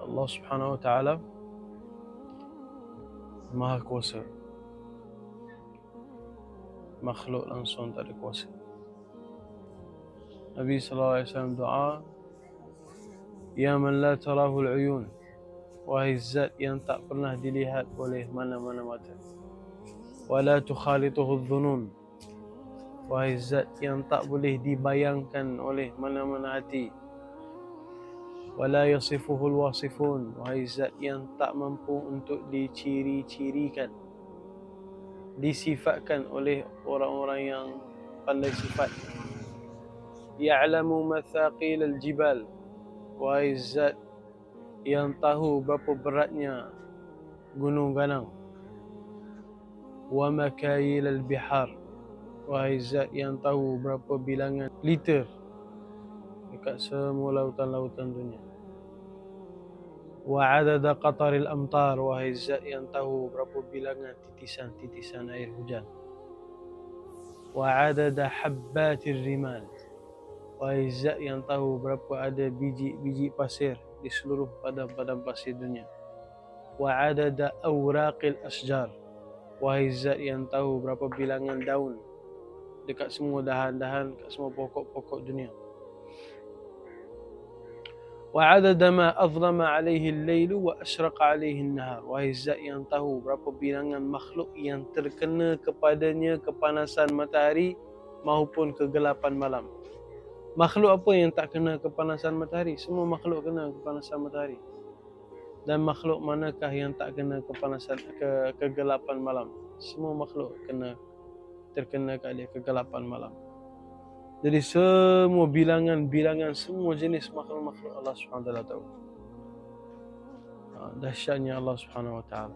Allah Subhanahu Wa Taala Maha Kuasa. Makhluk langsung tak ada kuasa. Nabi sallallahu alaihi wasallam doa, ya man la tarahu al-uyun, wahai zat yang tak pernah dilihat oleh mana-mana mata. Wala tukhalituhu adh-dhunun, wahai zat yang tak boleh dibayangkan oleh mana-mana hati. Wala yasifuhu al-wasifun, wahai zat yang tak mampu untuk diciri-cirikan, disifatkan oleh orang-orang yang pandai sifat. Ya'lamu mathaqil al-jibal, wahai zat yang tahu berapa beratnya gunung ganang. Wa makayil al-bihar, wahai zat yang tahu berapa bilangan liter dekat semua lautan-lautan dunia. Wa adada qataril amtar, wahai zat yang tahu berapa bilangan titisan-titisan air hujan. Wa adada habbatir rimal, wahai zat yang tahu berapa ada biji-biji pasir di seluruh padang-padang pasir dunia. Wa adada awraqil asjar, wahai zat yang tahu berapa bilangan daun dekat semua dahan-dahan, dekat semua pokok-pokok dunia. Wa adada ma azlama alaihi al-lailu wa ashraqa alaihi an-nahar, wahai zat yang tahu berapa bilangan makhluk yang terkena kepadanya kepanasan matahari maupun kegelapan malam. Makhluk apa yang tak kena kepanasan matahari? Semua makhluk kena kepanasan matahari. Dan makhluk manakah yang tak kena kepanasan kegelapan malam? Semua makhluk terkena kegelapan malam. Jadi semua bilangan semua jenis makhluk Allah Subhanahu Wa Taala tahu. Dahsyatnya Allah Subhanahu Wa Taala.